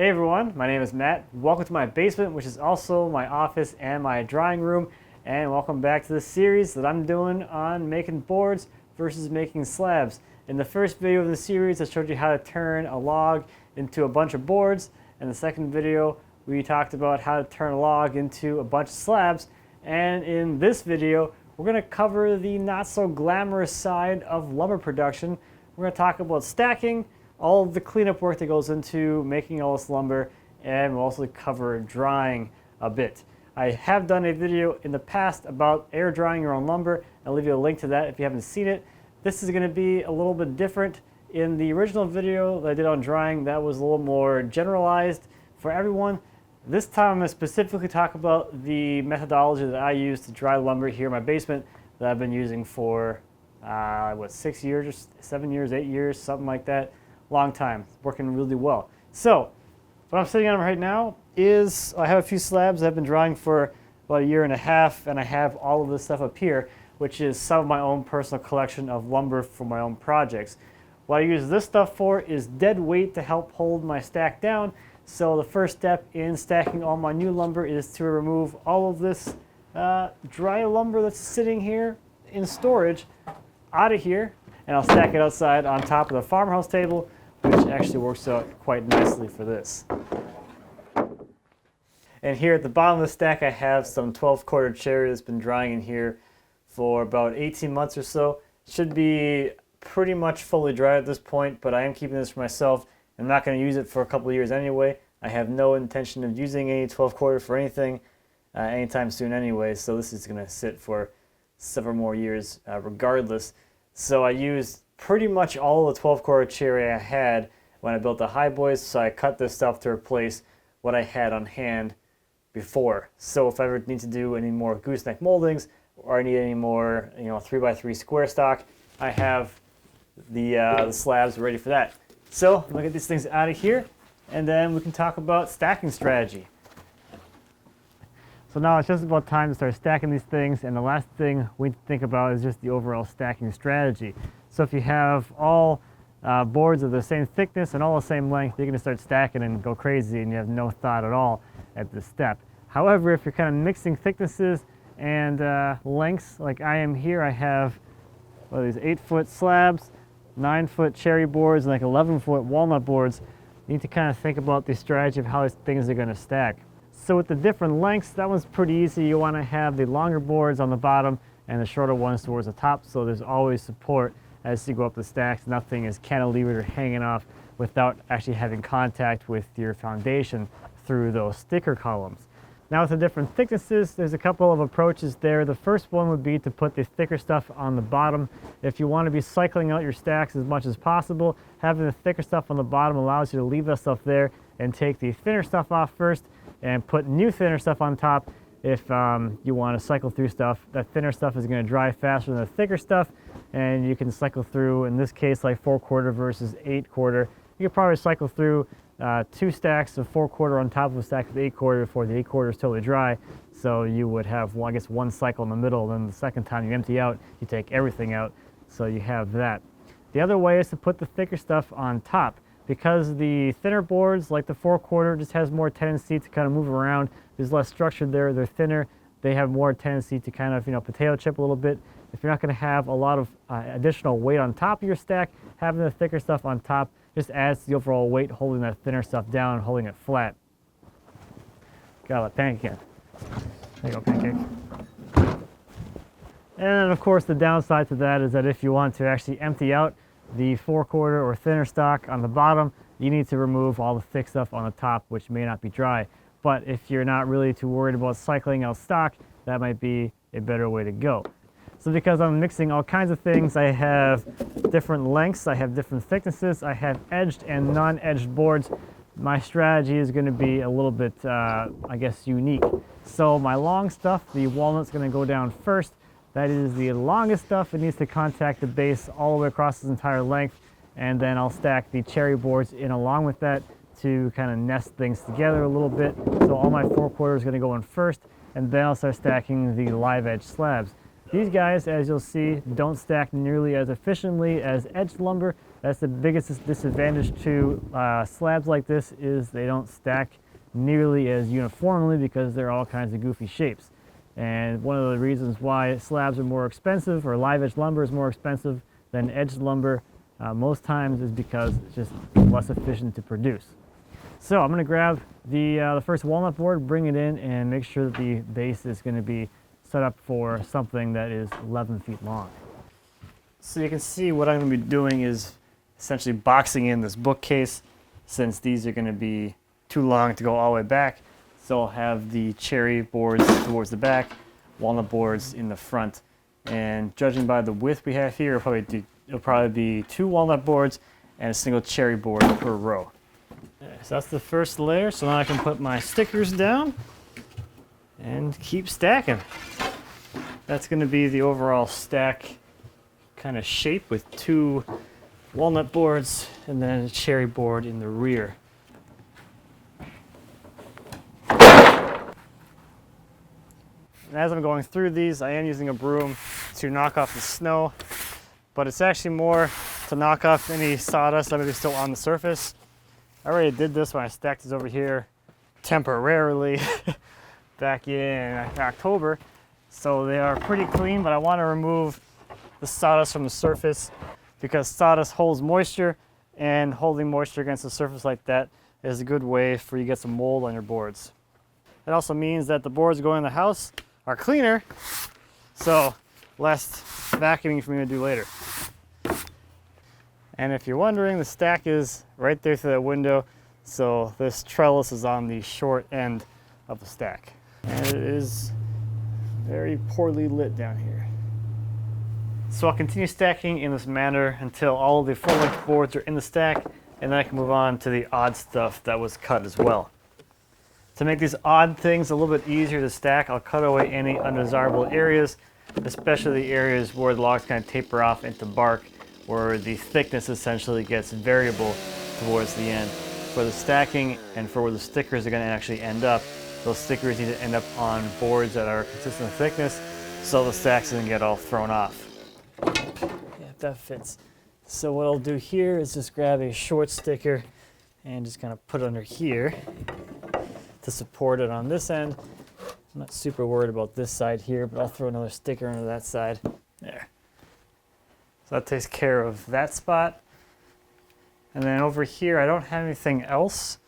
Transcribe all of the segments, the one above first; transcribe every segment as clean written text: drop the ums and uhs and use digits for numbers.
Hey everyone, my name is Matt. Welcome to my basement, which is also my office and my drawing room. And welcome back to the series that I'm doing on making boards versus making slabs. In the first video of the series, I showed you how to turn a log into a bunch of boards. In the second video, we talked about how to turn a log into a bunch of slabs. And in this video, we're going to cover the not so glamorous side of lumber production. We're going to talk about stacking, all of the cleanup work that goes into making all this lumber, and we'll also cover drying a bit. I have done a video in the past about air drying your own lumber. I'll leave you a link to that if you haven't seen it. This is going to be a little bit different. In the original video that I did on drying, that was a little more generalized for everyone. This time I'm going to specifically talk about the methodology that I use to dry lumber here in my basement that I've been using for 6 years, 7 years, 8 years, something like that. Long time. It's working really well. So what I'm sitting on right now is I have a few slabs that I've been drying for about a year and a half, and I have all of this stuff up here, which is some of my own personal collection of lumber for my own projects. What I use this stuff for is dead weight to help hold my stack down. So the first step in stacking all my new lumber is to remove all of this dry lumber that's sitting here in storage out of here, and I'll stack it outside on top of the farmhouse table, which actually works out quite nicely for this. And here at the bottom of the stack, I have some 12-quarter cherry that's been drying in here for about 18 months or so. Should be pretty much fully dry at this point, but I am keeping this for myself. I'm not going to use it for a couple of years anyway. I have no intention of using any 12-quarter for anything anytime soon anyway, so this is going to sit for several more years regardless. So I used pretty much all the 12-quarter cherry I had when I built the high boys, so I cut this stuff to replace what I had on hand before. So if I ever need to do any more gooseneck moldings, or I need any more 3x3 square stock, I have the slabs ready for that. So I'm going to get these things out of here, and then we can talk about stacking strategy. So now it's just about time to start stacking these things, and the last thing we need to think about is just the overall stacking strategy. So if you have all boards of the same thickness and all the same length, you're going to start stacking and go crazy, and you have no thought at all at this step. However, if you're kind of mixing thicknesses and lengths like I am here, I have these 8-foot slabs, 9-foot cherry boards, and like 11-foot walnut boards. You need to kind of think about the strategy of how these things are going to stack. So with the different lengths, that one's pretty easy. You want to have the longer boards on the bottom and the shorter ones towards the top, so there's always support as you go up the stacks. Nothing is cantilevered or hanging off without actually having contact with your foundation through those sticker columns. Now with the different thicknesses, there's a couple of approaches there. The first one would be to put the thicker stuff on the bottom. If you want to be cycling out your stacks as much as possible, having the thicker stuff on the bottom allows you to leave that stuff there and take the thinner stuff off first and put new thinner stuff on top. If you want to cycle through stuff, that thinner stuff is going to dry faster than the thicker stuff, and you can cycle through, in this case, like 4-quarter versus 8-quarter. You could probably cycle through 2 stacks of 4-quarter on top of a stack of 8-quarter before the 8-quarter is totally dry. So you would have, well, I guess, one cycle in the middle, then the second time you empty out, you take everything out, so you have that. The other way is to put the thicker stuff on top. Because the thinner boards, like the 4-quarter, just has more tendency to kind of move around. There's less structure there. They're thinner. They have more tendency to kind of, potato chip a little bit. If you're not going to have a lot of additional weight on top of your stack, having the thicker stuff on top just adds to the overall weight, holding that thinner stuff down and holding it flat. Got a pancake again. There you go, pancake. And then, of course, the downside to that is that if you want to actually empty out the 4-quarter or thinner stock on the bottom, you need to remove all the thick stuff on the top, which may not be dry. But if you're not really too worried about cycling out stock, that might be a better way to go. So because I'm mixing all kinds of things, I have different lengths, I have different thicknesses, I have edged and non-edged boards. My strategy is going to be a little bit, I guess, unique. So my long stuff, the walnut's going to go down first. That is the longest stuff. It needs to contact the base all the way across its entire length, and then I'll stack the cherry boards in along with that to kind of nest things together a little bit. So all my 4-quarter is going to go in first, and then I'll start stacking the live edge slabs. These guys, as you'll see, don't stack nearly as efficiently as edged lumber, That's the biggest disadvantage to slabs like this, is they don't stack nearly as uniformly because they're all kinds of goofy shapes. And one of the reasons why slabs are more expensive, or live edge lumber is more expensive than edged lumber most times, is because it's just less efficient to produce. So I'm going to grab the first walnut board, bring it in, and make sure that the base is going to be set up for something that is 11 feet long. So you can see what I'm going to be doing is essentially boxing in this bookcase, since these are going to be too long to go all the way back. So I'll have the cherry boards towards the back, walnut boards in the front. And judging by the width we have here, it'll probably be 2 walnut boards and a single cherry board per row. So that's the first layer. So now I can put my stickers down and keep stacking. That's going to be the overall stack kind of shape, with 2 walnut boards and then a cherry board in the rear. And as I'm going through these, I am using a broom to knock off the snow, but it's actually more to knock off any sawdust that may be still on the surface. I already did this when I stacked this over here temporarily back in October, so they are pretty clean, but I want to remove the sawdust from the surface because sawdust holds moisture, and holding moisture against the surface like that is a good way for you to get some mold on your boards. It also means that the boards going in the house are cleaner, so less vacuuming for me to do later. And if you're wondering, the stack is right there through that window, so this trellis is on the short end of the stack. And it is very poorly lit down here. So I'll continue stacking in this manner until all of the full-length boards are in the stack, and then I can move on to the odd stuff that was cut as well. To make these odd things a little bit easier to stack, I'll cut away any undesirable areas, especially the areas where the logs kind of taper off into bark, where the thickness essentially gets variable towards the end. For the stacking and for where the stickers are going to actually end up, those stickers need to end up on boards that are consistent thickness, so the stack doesn't get all thrown off. Yeah, that fits. So what I'll do here is just grab a short sticker and just kind of put it under here to support it on this end. I'm not super worried about this side here, but I'll throw another sticker under that side. There. So that takes care of that spot. And then over here, I don't have anything else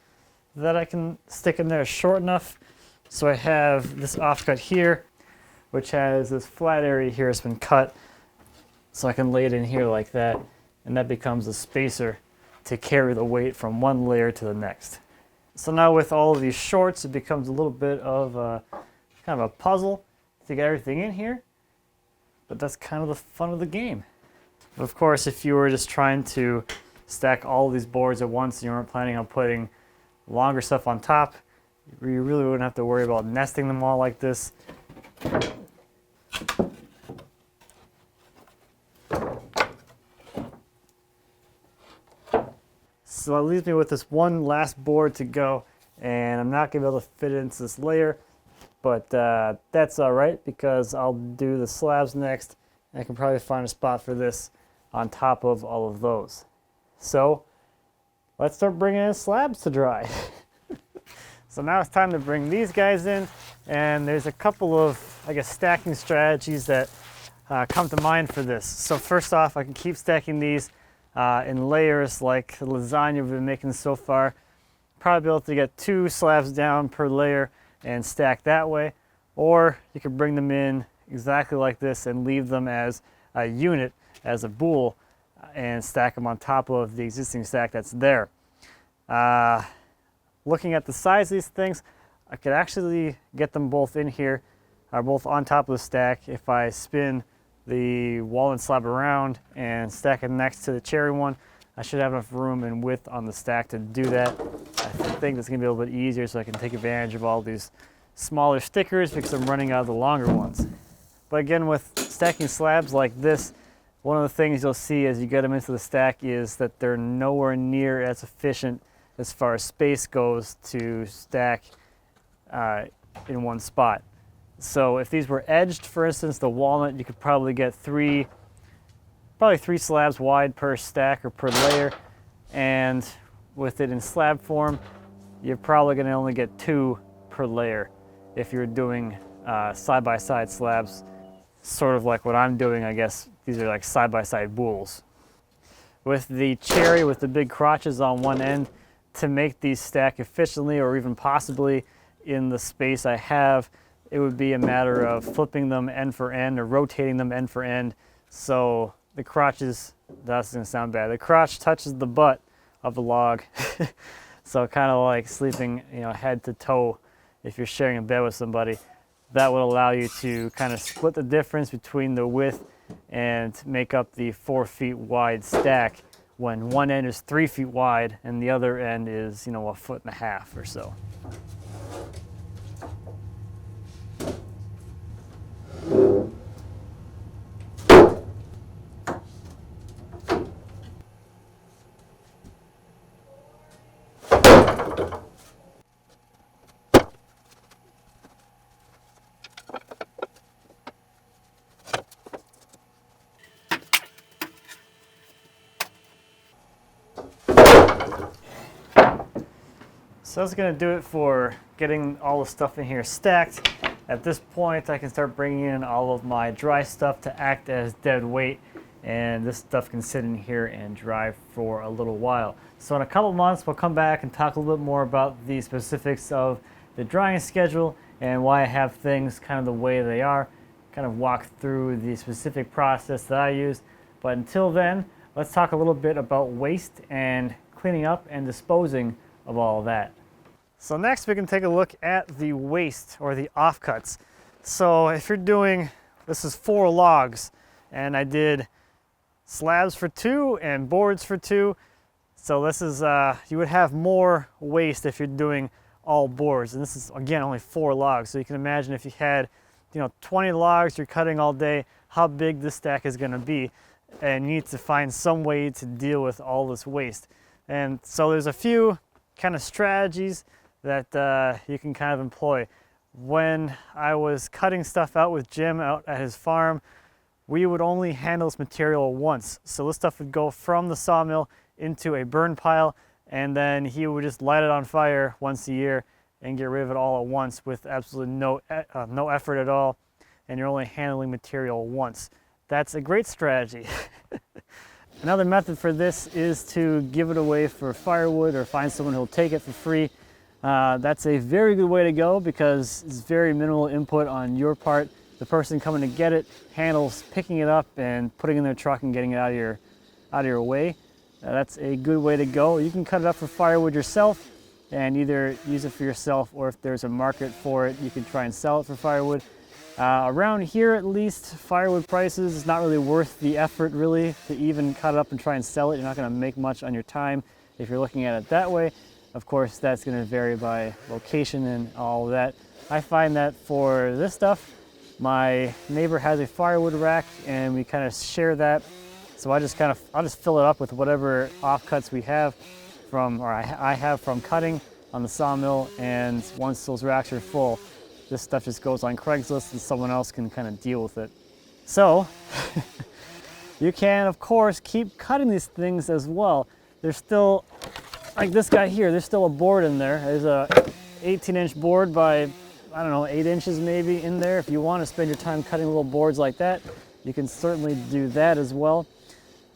that I can stick in there short enough. So I have this offcut here, which has this flat area here that's been cut. So I can lay it in here like that, and that becomes a spacer to carry the weight from one layer to the next. So now with all of these shorts, it becomes a little bit of a kind of a puzzle to get everything in here, but that's kind of the fun of the game. Of course, if you were just trying to stack all of these boards at once and you weren't planning on putting longer stuff on top, you really wouldn't have to worry about nesting them all like this. So that leaves me with this one last board to go, and I'm not going to be able to fit it into this layer, but that's all right because I'll do the slabs next, and I can probably find a spot for this on top of all of those. So let's start bringing in slabs to dry. So now it's time to bring these guys in, and there's a couple of, I guess, stacking strategies that come to mind for this. So first off, I can keep stacking these in layers like the lasagna we've been making so far. Probably be able to get 2 slabs down per layer and stack that way, or you can bring them in exactly like this and leave them as a unit, as a boule, and stack them on top of the existing stack that's there. Looking at the size of these things, I could actually get them both in here, both on top of the stack. If I spin the walnut slab around and stack it next to the cherry one, I should have enough room and width on the stack to do that. I think it's going to be a little bit easier so I can take advantage of all these smaller stickers because I'm running out of the longer ones. But again, with stacking slabs like this, one of the things you'll see as you get them into the stack is that they're nowhere near as efficient as far as space goes to stack in one spot. So if these were edged, for instance, the walnut, you could probably get 3 probably 3 slabs wide per stack or per layer, and with it in slab form, you're probably going to only get 2 per layer if you're doing side-by-side slabs, sort of like what I'm doing. I guess these are like side-by-side boules. With the cherry with the big crotches on one end, to make these stack efficiently or even possibly in the space I have, it would be a matter of flipping them end for end or rotating them end for end. So the crotches, that's going to sound bad, the crotch touches the butt of the log. So kind of like sleeping, you know, head to toe if you're sharing a bed with somebody. That would allow you to kind of split the difference between the width and make up the 4 feet wide stack when one end is 3 feet wide and the other end is, you know, 1.5 feet or so. So that's going to do it for getting all the stuff in here stacked. At this point, I can start bringing in all of my dry stuff to act as dead weight, and this stuff can sit in here and dry for a little while. So in a couple months, we'll come back and talk a little bit more about the specifics of the drying schedule and why I have things kind of the way they are, kind of walk through the specific process that I use. But until then, let's talk a little bit about waste and cleaning up and disposing of all of that. So next we can take a look at the waste or the offcuts. So if you're doing, this is 4 logs, and I did slabs for 2 and boards for 2. So this is, you would have more waste if you're doing all boards. And this is, again, only 4 logs. So you can imagine if you had, you know, 20 logs you're cutting all day, how big this stack is going to be. And you need to find some way to deal with all this waste. And so there's a few kind of strategies that you can kind of employ. When I was cutting stuff out with Jim out at his farm, we would only handle this material once. So this stuff would go from the sawmill into a burn pile, and then he would just light it on fire once a year and get rid of it all at once with absolutely no effort at all, and you're only handling material once. That's a great strategy. Another method for this is to give it away for firewood or find someone who'll take it for free. That's a very good way to go because it's very minimal input on your part. The person coming to get it handles picking it up and putting it in their truck and getting it out of your way. That's a good way to go. You can cut it up for firewood yourself and either use it for yourself, or if there's a market for it, you can try and sell it for firewood. Around here, at least, firewood prices is not really worth the effort, really, to even cut it up and try and sell it. You're not going to make much on your time if you're looking at it that way. Of course, that's going to vary by location and all of that. I find that for this stuff, my neighbor has a firewood rack, and we kind of share that. So I'll just fill it up with whatever offcuts we have from, or I have from cutting on the sawmill, and once those racks are full, this stuff just goes on Craigslist and someone else can kind of deal with it. So you can, of course, keep cutting these things as well. There's still, like this guy here, there's still a board in there. There's a 18-inch board by, I don't know, 8 inches maybe in there. If you want to spend your time cutting little boards like that, you can certainly do that as well.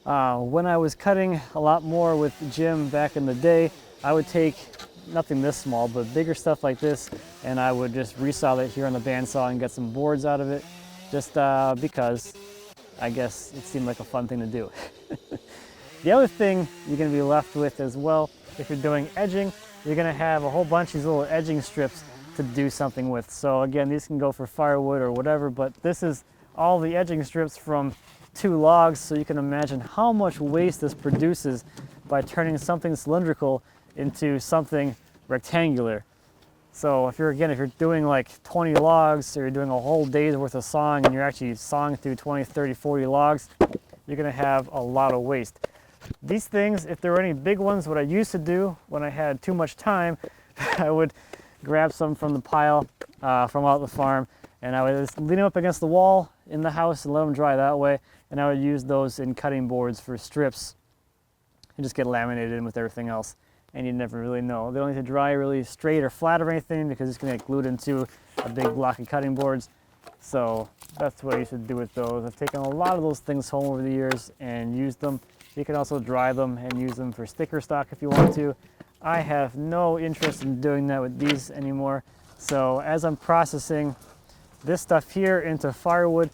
When I was cutting a lot more with Jim back in the day, I would take nothing this small, but bigger stuff like this, and I would just resaw it here on the bandsaw and get some boards out of it, just because I guess it seemed like a fun thing to do. The other thing you're going to be left with as well, if you're doing edging, you're going to have a whole bunch of these little edging strips to do something with. So again, these can go for firewood or whatever, but this is all the edging strips from 2 logs, so you can imagine how much waste this produces by turning something cylindrical into something rectangular. So if you're doing like 20 logs, or you're doing a whole day's worth of sawing and you're actually sawing through 20, 30, 40 logs, you're going to have a lot of waste. These things, if there were any big ones, what I used to do when I had too much time, I would grab some from the pile from out the farm, and I would just lean them up against the wall in the house and let them dry that way. And I would use those in cutting boards for strips and just get laminated in with everything else. And you never really know. They don't need to dry really straight or flat or anything because it's going to get glued into a big block of cutting boards. So that's what I used to do with those. I've taken a lot of those things home over the years and used them. You can also dry them and use them for sticker stock if you want to. I have no interest in doing that with these anymore. So as I'm processing this stuff here into firewood,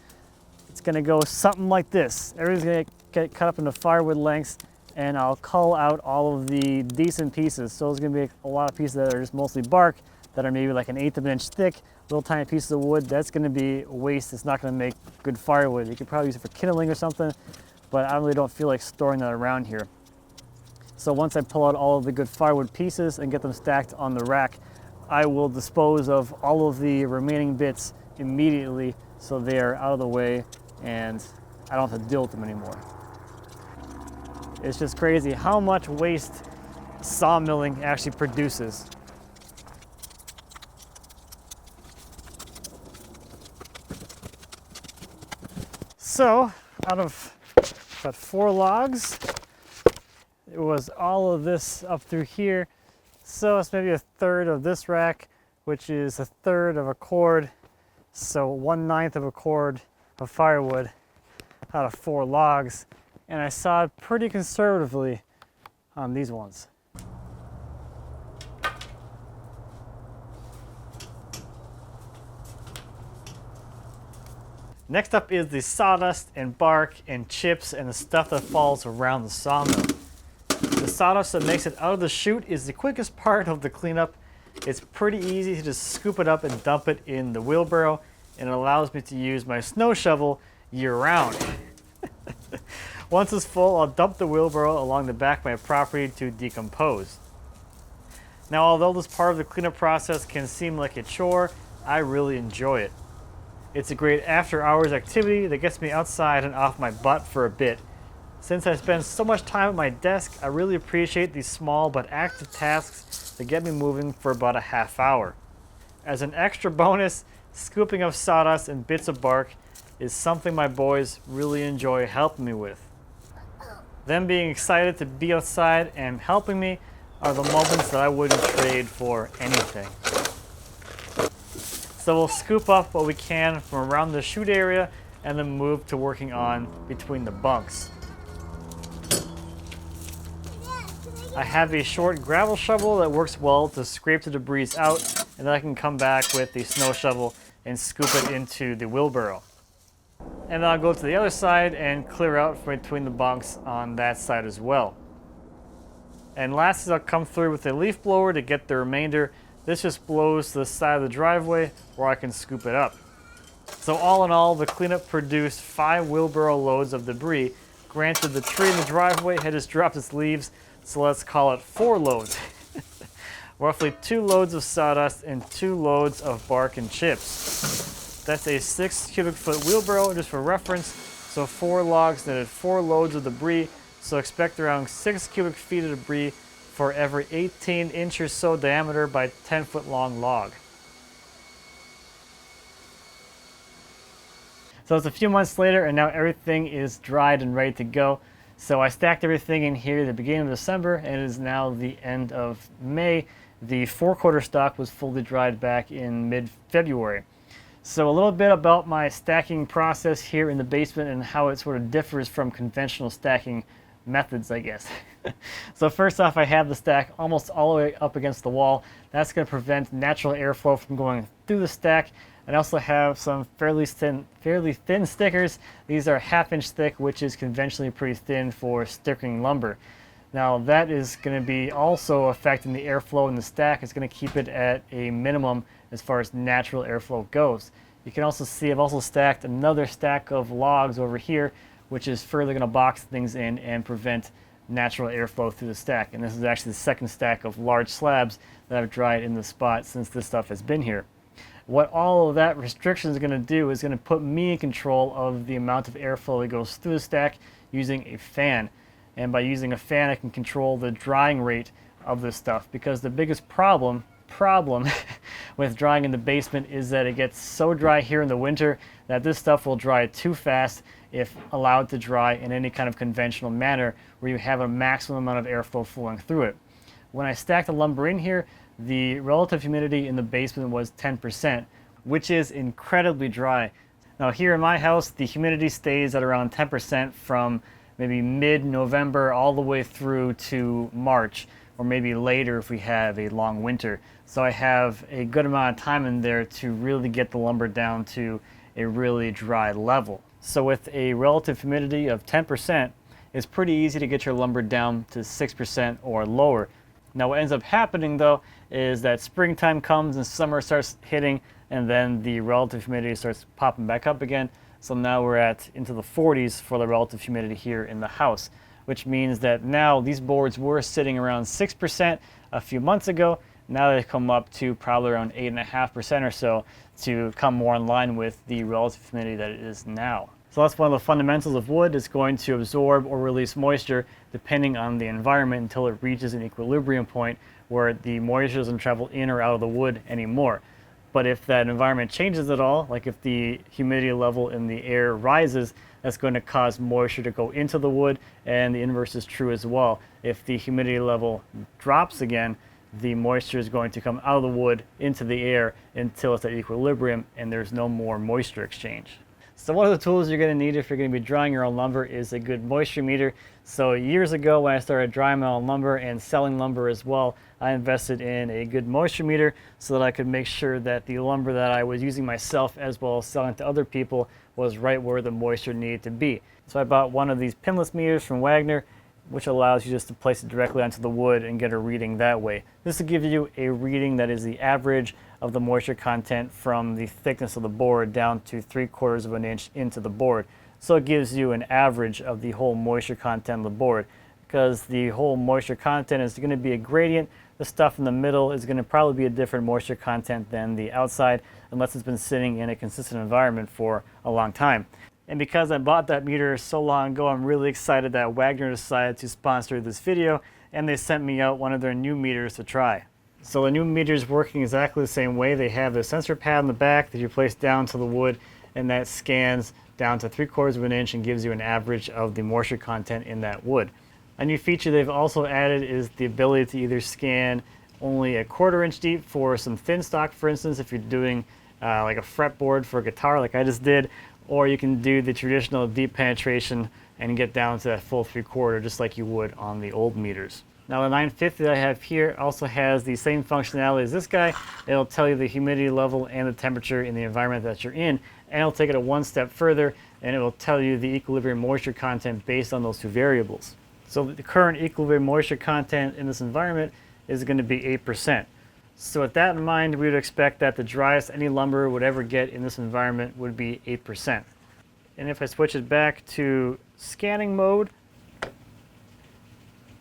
it's going to go something like this. Everything's going to get cut up into firewood lengths, and I'll cull out all of the decent pieces. So there's going to be a lot of pieces that are just mostly bark, that are maybe like 1/8 of an inch thick, little tiny pieces of wood. That's going to be waste. It's not going to make good firewood. You could probably use it for kindling or something, but I really don't feel like storing that around here. So once I pull out all of the good firewood pieces and get them stacked on the rack, I will dispose of all of the remaining bits immediately so they are out of the way and I don't have to deal with them anymore. It's just crazy how much waste sawmilling actually produces. So out of about 4 logs, it was all of this up through here. So it's maybe 1/3 of this rack, which is 1/3 of a cord. So 1/9 of a cord of firewood out of 4 logs. And I sawed pretty conservatively on these ones. Next up is the sawdust and bark and chips and the stuff that falls around the sawmill. The sawdust that makes it out of the chute is the quickest part of the cleanup. It's pretty easy to just scoop it up and dump it in the wheelbarrow, and it allows me to use my snow shovel year-round. Once it's full, I'll dump the wheelbarrow along the back of my property to decompose. Now, although this part of the cleanup process can seem like a chore, I really enjoy it. It's a great after-hours activity that gets me outside and off my butt for a bit. Since I spend so much time at my desk, I really appreciate these small but active tasks that get me moving for about a half hour. As an extra bonus, scooping up sawdust and bits of bark is something my boys really enjoy helping me with. Them being excited to be outside and helping me are the moments that I wouldn't trade for anything. So we'll scoop up what we can from around the chute area and then move to working on between the bunks. I have a short gravel shovel that works well to scrape the debris out, and then I can come back with the snow shovel and scoop it into the wheelbarrow. And then I'll go to the other side and clear out from between the bunks on that side as well. And last is I'll come through with a leaf blower to get the remainder. This just blows to the side of the driveway where I can scoop it up. So all in all, the cleanup produced 5 wheelbarrow loads of debris. Granted, the tree in the driveway had just dropped its leaves, so let's call it 4 loads. Roughly 2 loads of sawdust and 2 loads of bark and chips. That's a 6 cubic foot wheelbarrow, just for reference. So 4 logs netted 4 loads of debris, so expect around 6 cubic feet of debris for every 18 inch or so diameter by 10 foot long log. So it's a few months later and now everything is dried and ready to go. So I stacked everything in here at the beginning of December and it is now the end of May. The 4-quarter stock was fully dried back in mid-February. So a little bit about my stacking process here in the basement and how it sort of differs from conventional stacking methods, I guess. So first off, I have the stack almost all the way up against the wall. That's going to prevent natural airflow from going through the stack. I also have some fairly thin stickers. These are 1/2 inch thick, which is conventionally pretty thin for stickering lumber. Now that is going to be also affecting the airflow in the stack. It's going to keep it at a minimum as far as natural airflow goes. You can also see I've also stacked another stack of logs over here, which is further going to box things in and prevent natural airflow through the stack. And this is actually the second stack of large slabs that I've dried in the spot since this stuff has been here. What all of that restriction is going to do is going to put me in control of the amount of airflow that goes through the stack using a fan. And by using a fan, I can control the drying rate of this stuff, because the biggest problem with drying in the basement is that it gets so dry here in the winter that this stuff will dry too fast if allowed to dry in any kind of conventional manner where you have a maximum amount of airflow flowing through it. When I stacked the lumber in here, the relative humidity in the basement was 10%, which is incredibly dry. Now here in my house, the humidity stays at around 10% from maybe mid-November all the way through to March, or maybe later if we have a long winter. So I have a good amount of time in there to really get the lumber down to a really dry level. So with a relative humidity of 10%, it's pretty easy to get your lumber down to 6% or lower. Now what ends up happening though is that springtime comes and summer starts hitting, and then the relative humidity starts popping back up again. So now we're into the 40s for the relative humidity here in the house, which means that now these boards were sitting around 6% a few months ago. Now they've come up to probably around 8.5% or so to come more in line with the relative humidity that it is now. So that's one of the fundamentals of wood. It's going to absorb or release moisture depending on the environment until it reaches an equilibrium point where the moisture doesn't travel in or out of the wood anymore. But if that environment changes at all, like if the humidity level in the air rises, that's going to cause moisture to go into the wood, and the inverse is true as well. If the humidity level drops again, the moisture is going to come out of the wood into the air until it's at equilibrium and there's no more moisture exchange. So one of the tools you're going to need if you're going to be drying your own lumber is a good moisture meter. So years ago when I started drying my own lumber and selling lumber as well, I invested in a good moisture meter so that I could make sure that the lumber that I was using myself as well as selling to other people was right where the moisture needed to be. So I bought one of these pinless meters from Wagner, which allows you just to place it directly onto the wood and get a reading that way. This will give you a reading that is the average of the moisture content from the thickness of the board down to 3/4 of an inch into the board. So it gives you an average of the whole moisture content of the board. Because the whole moisture content is going to be a gradient, the stuff in the middle is going to probably be a different moisture content than the outside unless it's been sitting in a consistent environment for a long time. And because I bought that meter so long ago, I'm really excited that Wagner decided to sponsor this video, and they sent me out one of their new meters to try. So the new meter is working exactly the same way. They have a sensor pad in the back that you place down to the wood, and that scans down to 3/4 of an inch and gives you an average of the moisture content in that wood. A new feature they've also added is the ability to either scan only a 1/4 inch deep for some thin stock, for instance, if you're doing like a fretboard for a guitar like I just did, or you can do the traditional deep penetration and get down to that full 3/4 just like you would on the old meters. Now the 950 that I have here also has the same functionality as this guy. It'll tell you the humidity level and the temperature in the environment that you're in, and it'll take it one step further and it will tell you the equilibrium moisture content based on those two variables. So the current equilibrium moisture content in this environment is going to be 8%. So with that in mind, we would expect that the driest any lumber would ever get in this environment would be 8%. And if I switch it back to scanning mode,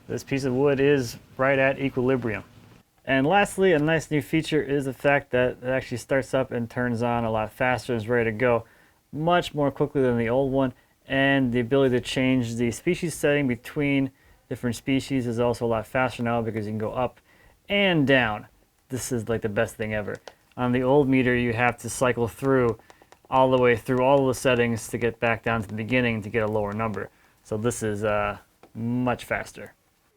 this piece of wood is right at equilibrium. And lastly, a nice new feature is the fact that it actually starts up and turns on a lot faster and is ready to go much more quickly than the old one. And the ability to change the species setting between different species is also a lot faster now because you can go up and down. This is like the best thing ever. On the old meter, you have to cycle through all the way through all of the settings to get back down to the beginning to get a lower number. So this is much faster.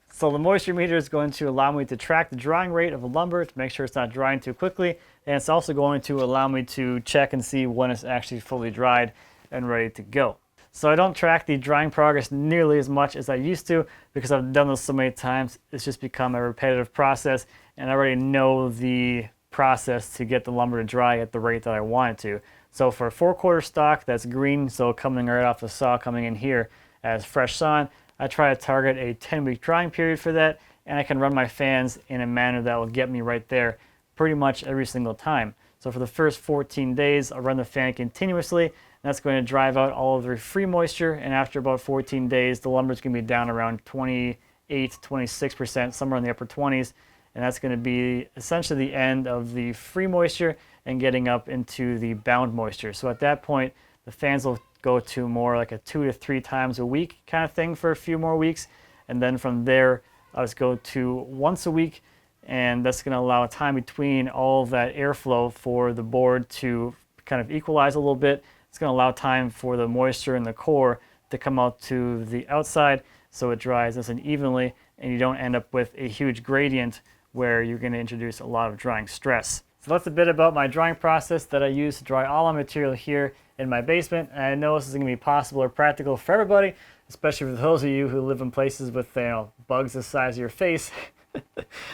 So the moisture meter is going to allow me to track the drying rate of the lumber to make sure it's not drying too quickly. And it's also going to allow me to check and see when it's actually fully dried and ready to go. So I don't track the drying progress nearly as much as I used to because I've done this so many times. It's just become a repetitive process, and I already know the process to get the lumber to dry at the rate that I want it to. So for a 4/4 stock that's green, so coming right off the saw, coming in here as fresh sawn, I try to target a 10-week drying period for that, and I can run my fans in a manner that will get me right there pretty much every single time. So for the first 14 days, I'll run the fan continuously. That's going to drive out all of the free moisture, and after about 14 days, the lumber is going to be down around 28, 26%, somewhere in the upper 20s, and that's going to be essentially the end of the free moisture and getting up into the bound moisture. So at that point, the fans will go to more like a 2 to 3 times a week kind of thing for a few more weeks, and then from there, I'll just go to once a week, and that's going to allow time between all of that airflow for the board to kind of equalize a little bit. It's going to allow time for the moisture in the core to come out to the outside so it dries nice and evenly, and you don't end up with a huge gradient where you're going to introduce a lot of drying stress. So that's a bit about my drying process that I use to dry all my material here in my basement. And I know this is going to be possible or practical for everybody, especially for those of you who live in places with bugs the size of your face.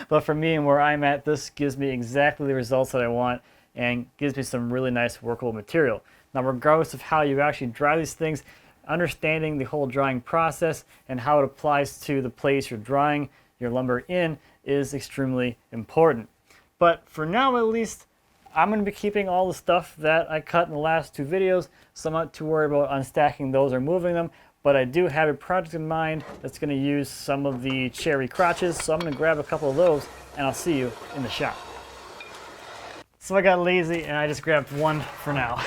But for me and where I'm at, this gives me exactly the results that I want and gives me some really nice workable material. Now, regardless of how you actually dry these things, understanding the whole drying process and how it applies to the place you're drying your lumber in is extremely important. But for now, at least, I'm going to be keeping all the stuff that I cut in the last 2 videos, so I'm not too worried about unstacking those or moving them. But I do have a project in mind that's going to use some of the cherry crotches, so I'm going to grab a couple of those, and I'll see you in the shop. So I got lazy, and I just grabbed one for now.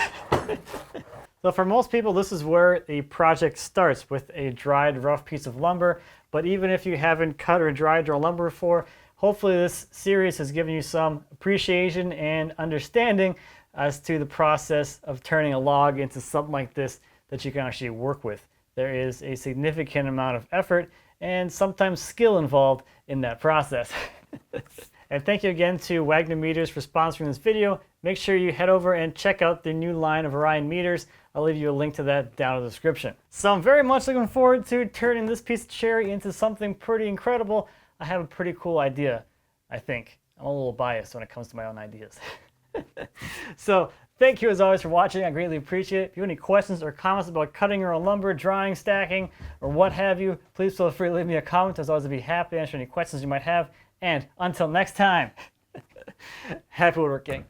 So for most people, this is where a project starts, with a dried, rough piece of lumber. But even if you haven't cut or dried your lumber before, hopefully this series has given you some appreciation and understanding as to the process of turning a log into something like this that you can actually work with. There is a significant amount of effort and sometimes skill involved in that process. And thank you again to Wagner Meters for sponsoring this video. Make sure you head over and check out the new line of Orion meters. I'll leave you a link to that down in the description. So I'm very much looking forward to turning this piece of cherry into something pretty incredible. I have a pretty cool idea, I think. I'm a little biased when it comes to my own ideas. So thank you as always for watching. I greatly appreciate it. If you have any questions or comments about cutting your own lumber, drying, stacking, or what have you, please feel free to leave me a comment. As always, I'd be happy to answer any questions you might have. And until next time, happy woodworking.